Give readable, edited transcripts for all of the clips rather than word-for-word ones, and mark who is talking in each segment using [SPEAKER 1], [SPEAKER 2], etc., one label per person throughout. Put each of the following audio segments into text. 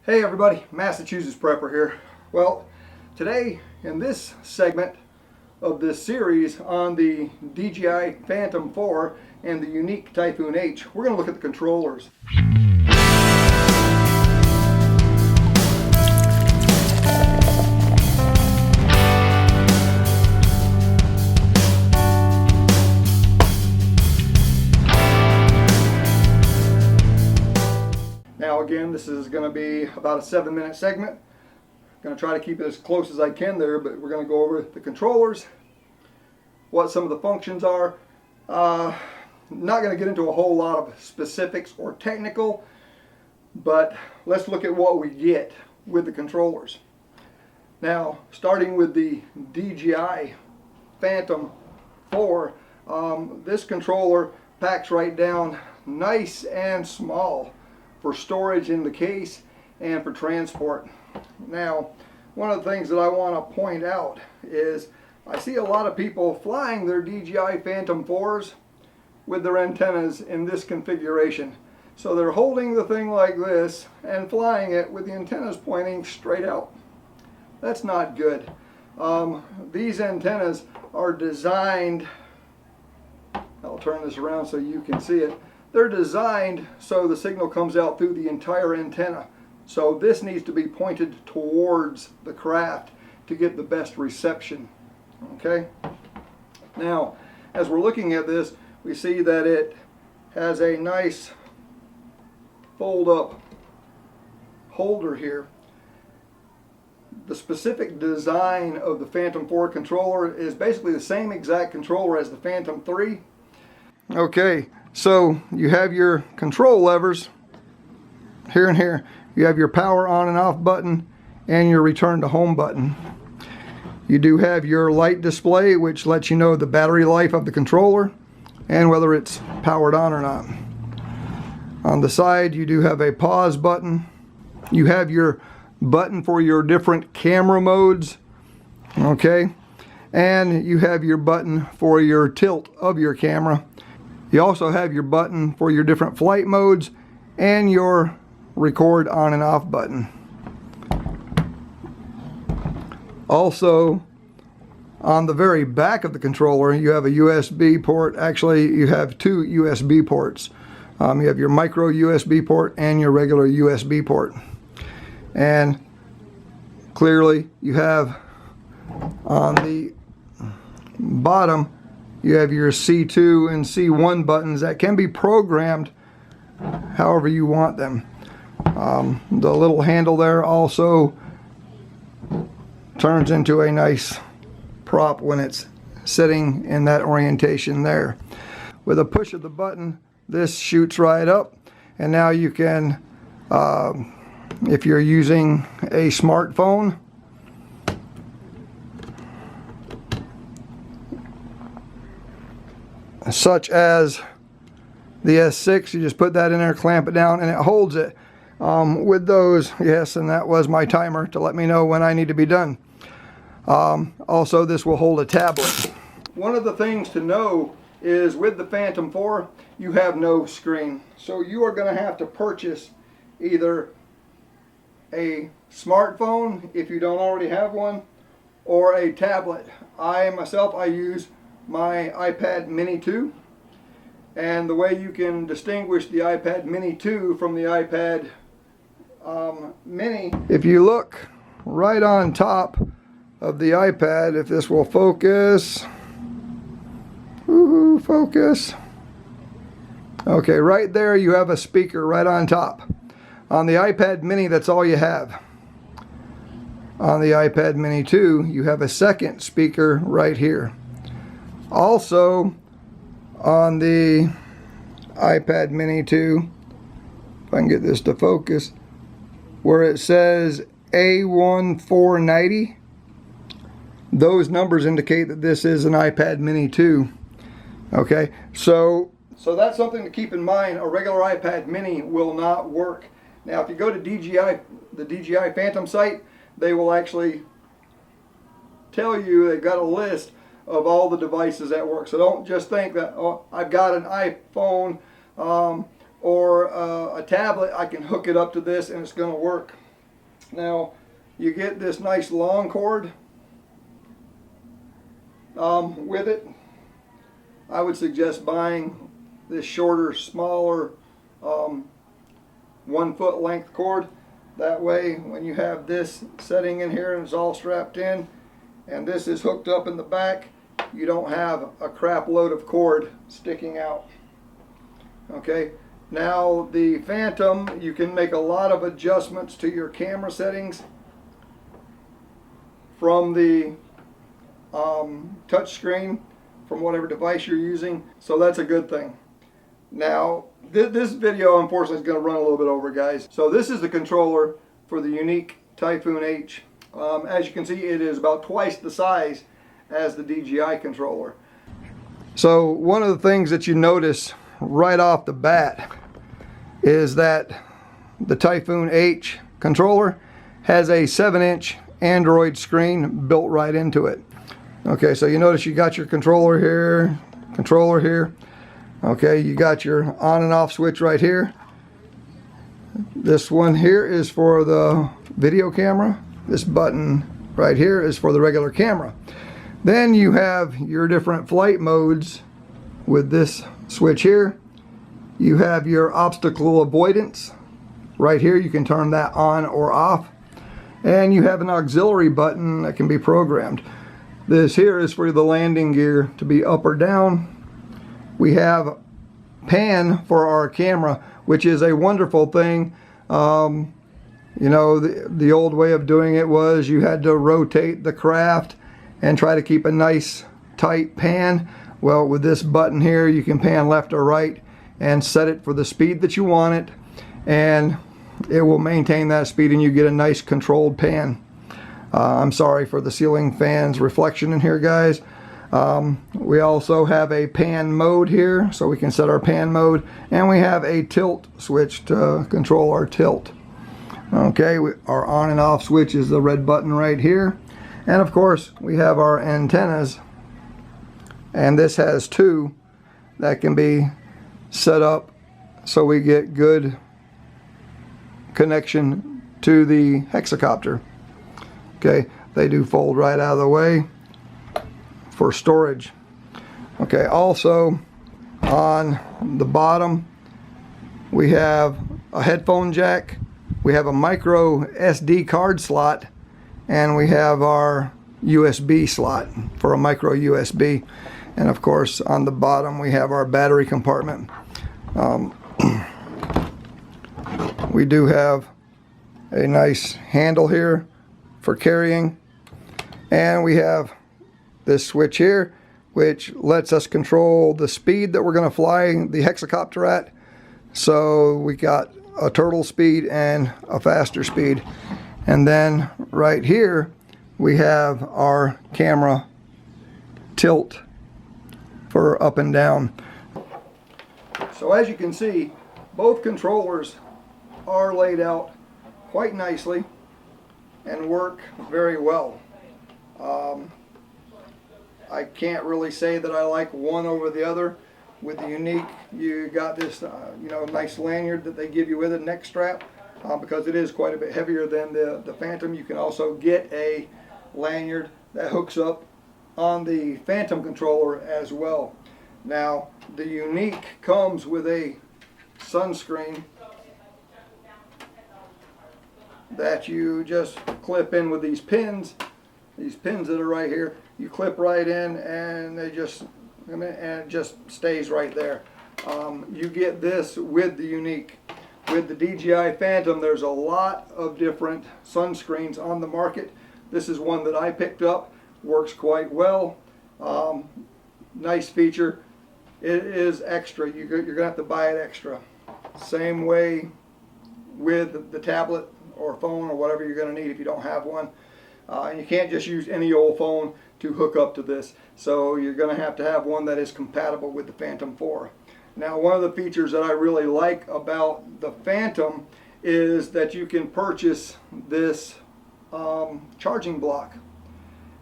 [SPEAKER 1] Hey everybody, Massachusetts Prepper here. Well, today in this segment of this series on the DJI Phantom 4 and the Yuneec Typhoon H, we're going to look at the controllers. Now again, this is going to be about a 7-minute segment. I'm going to try to keep it as close as I can there, but we're going to go over the controllers, what some of the functions are. Not going to get into a whole lot of specifics or technical, but let's look at what we get with the controllers. Now, starting with the DJI Phantom 4, this controller packs right down nice and small for storage in the case and for transport. Now, one of the things that I want to point out is I see a lot of people flying their DJI Phantom 4s with their antennas in this configuration. So they're holding the thing like this and flying it with the antennas pointing straight out. That's not good. These antennas are designed, I'll turn this around so you can see it. They're designed so the signal comes out through the entire antenna. So this needs to be pointed towards the craft to get the best reception. Okay? Now, as we're looking at this, we see that it has a nice fold-up holder here. The specific design of the Phantom 4 controller is basically the same exact controller as the Phantom 3. Okay. So you have your control levers here and here. You have your power on and off button and your return to home button. You do have your light display, which lets you know the battery life of the controller and whether it's powered on or not. On the side you do have a pause button. You have your button for your different camera modes, okay, and you have your button for your tilt of your camera. You also have your button for your different flight modes and your record on and off button. Also, on the very back of the controller, you have a USB port. Actually, you have two USB ports. You have your micro USB port and your regular USB port. And clearly, you have on the bottom, you have your C2 and C1 buttons that can be programmed however you want them. The little handle there also turns into a nice prop when it's sitting in that orientation there. With a push of the button, this shoots right up, and now you can, if you're using a smartphone, such as the S6, you just put that in there, clamp it down, and it holds it. With those, yes, and that was my timer to let me know when I need to be done. Also, this will hold a tablet. One of the things to know is with the Phantom 4, you have no screen. So you are going to have to purchase either a smartphone, if you don't already have one, or a tablet. I use my iPad Mini 2, and the way you can distinguish the iPad Mini 2 from the iPad Mini, if you look right on top of the iPad, if this will focus, focus, okay, right there you have a speaker right on top. On the iPad Mini, that's all you have. On the iPad Mini 2, you have a second speaker right here. Also, on the iPad Mini 2, if I can get this to focus, where it says A1490, those numbers indicate that this is an iPad Mini 2. Okay, so that's something to keep in mind. A regular iPad Mini will not work. Now, if you go to the DJI Phantom site, they will actually tell you they've got a list of all the devices that work. So don't just think that, oh, I've got an iPhone or a tablet, I can hook it up to this and it's going to work. Now you get this nice long cord with it. I would suggest buying this shorter, smaller 1 foot length cord. That way when you have this setting in here and it's all strapped in and this is hooked up in the back, you don't have a crap load of cord sticking out. Okay, now the Phantom, you can make a lot of adjustments to your camera settings from the touch screen from whatever device you're using, so that's a good thing. Now this video unfortunately is going to run a little bit over, guys. So this is the controller for the Yuneec Typhoon H. As you can see, it is about twice the size as the DJI controller. So one of the things that you notice right off the bat is that the Typhoon H controller has a 7-inch Android screen built right into it. Okay, so you notice you got your controller here. Okay, you got your on and off switch right here. This one here is for the video camera. This button right here is for the regular camera. Then you have your different flight modes with this switch here. You have your obstacle avoidance right here. You can turn that on or off. And you have an auxiliary button that can be programmed. This here is for the landing gear to be up or down. We have pan for our camera, which is a wonderful thing. You know, the old way of doing it was you had to rotate the craft and try to keep a nice tight pan. Well, with this button here, you can pan left or right and set it for the speed that you want it, and it will maintain that speed and you get a nice controlled pan. I'm sorry for the ceiling fan's reflection in here, guys. We also have a pan mode here, so we can set our pan mode, and we have a tilt switch to control our tilt. Okay, our on and off switch is the red button right here, and of course we have our antennas, and this has 2 that can be set up so we get good connection to the hexacopter. Okay, they do fold right out of the way for storage. Okay, also on the bottom we have a headphone jack, we have a micro SD card slot, and we have our USB slot for a micro USB. And of course on the bottom we have our battery compartment. We do have a nice handle here for carrying, and we have this switch here which lets us control the speed that we're going to fly the hexacopter at. So we got a turtle speed and a faster speed, and then right here we have our camera tilt for up and down. So as you can see, both controllers are laid out quite nicely and work very well. I can't really say that I like one over the other. With the Yuneec, you got this you know, nice lanyard that they give you with a neck strap, because it is quite a bit heavier than the Phantom. You can also get a lanyard that hooks up on the Phantom controller as well. Now the Yuneec comes with a sunscreen that you just clip in with these pins that are right here. You clip right in and they just, and it just stays right there. You get this with the Yuneec. With the DJI Phantom, there's a lot of different sunscreens on the market. This is one that I picked up, works quite well. Nice feature. It is extra. You're going to have to buy it extra. Same way with the tablet or phone or whatever you're going to need if you don't have one. And you can't just use any old phone to hook up to this. So you're going to have one that is compatible with the Phantom 4. Now, one of the features that I really like about the Phantom is that you can purchase this charging block.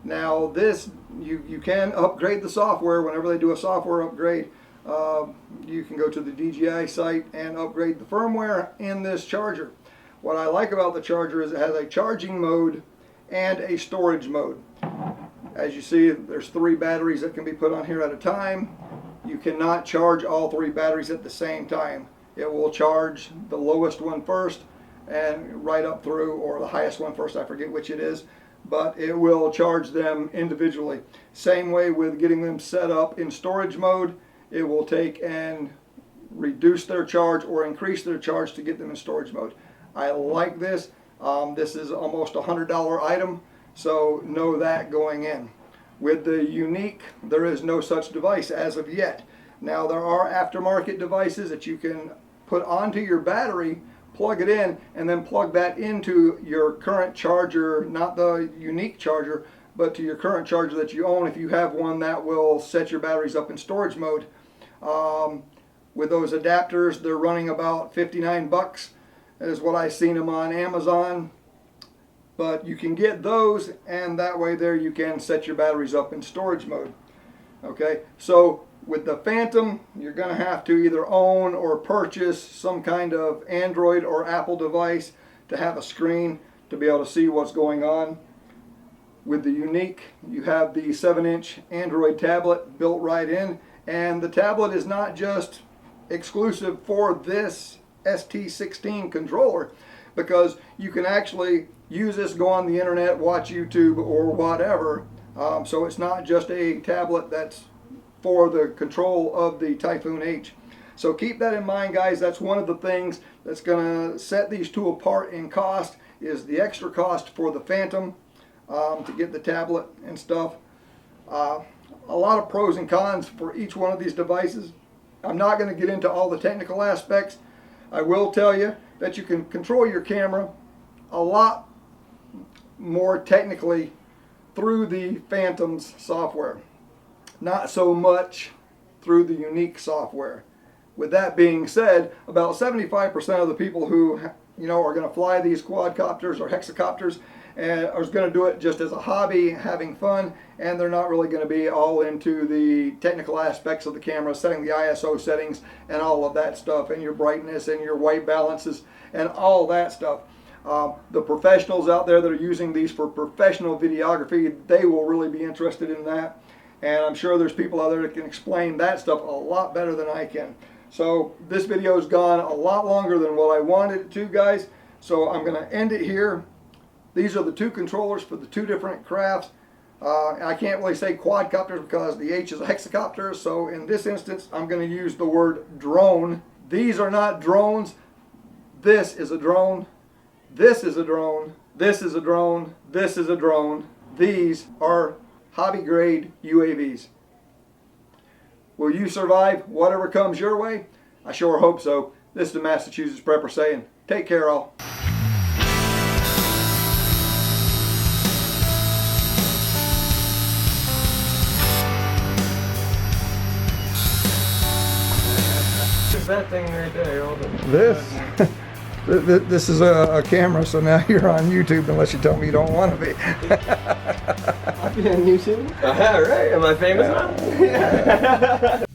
[SPEAKER 1] Now this, you can upgrade the software whenever they do a software upgrade. You can go to the DJI site and upgrade the firmware in this charger. What I like about the charger is it has a charging mode and a storage mode. As you see, there's 3 batteries that can be put on here at a time. You cannot charge all 3 batteries at the same time. It will charge the lowest one first and right up through, or the highest one first, I forget which it is, but it will charge them individually. Same way with getting them set up in storage mode. It will take and reduce their charge or increase their charge to get them in storage mode. I like this. This is almost a $100 item, so know that going in. With the Yuneec, there is no such device as of yet. Now there are aftermarket devices that you can put onto your battery, plug it in, and then plug that into your current charger, not the Yuneec charger, but to your current charger that you own if you have one that will set your batteries up in storage mode. With those adapters, they're running about 59 bucks is what I've seen them on Amazon. But you can get those, and that way there you can set your batteries up in storage mode. Okay, so with the Phantom, you're going to have to either own or purchase some kind of Android or Apple device to have a screen to be able to see what's going on. With the Yuneec, you have the 7-inch Android tablet built right in, and the tablet is not just exclusive for this ST16 controller, because you can actually use this, go on the internet, watch YouTube or whatever. So it's not just a tablet that's for the control of the Typhoon H. So keep that in mind, guys. That's one of the things that's going to set these two apart in cost, is the extra cost for the Phantom to get the tablet and stuff. A lot of pros and cons for each one of these devices. I'm not going to get into all the technical aspects. I will tell you that you can control your camera a lot more technically through the Phantom's software, not so much through the Yuneec software. With that being said, about 75% of the people who are going to fly these quadcopters or hexacopters and are going to do it just as a hobby, having fun, and they're not really going to be all into the technical aspects of the camera, setting the ISO settings and all of that stuff, and your brightness and your white balances and all that stuff. The professionals out there that are using these for professional videography, they will really be interested in that, and I'm sure there's people out there that can explain that stuff a lot better than I can. So this video has gone a lot longer than what I wanted it to, guys, so I'm going to end it here. These are the two controllers for the two different crafts. I can't really say quadcopters because the H is a hexacopter, so in this instance I'm going to use the word drone. These are not drones. This is a drone. This is a drone. This is a drone. This is a drone. These are hobby grade UAVs. Will you survive whatever comes your way? I sure hope so. This is the Massachusetts Prepper saying, take care all.
[SPEAKER 2] That thing right there. Hold it.
[SPEAKER 1] This is a camera, so now you're on YouTube unless you tell me you don't want to be.
[SPEAKER 2] I'll be on YouTube. All right. Am I famous now?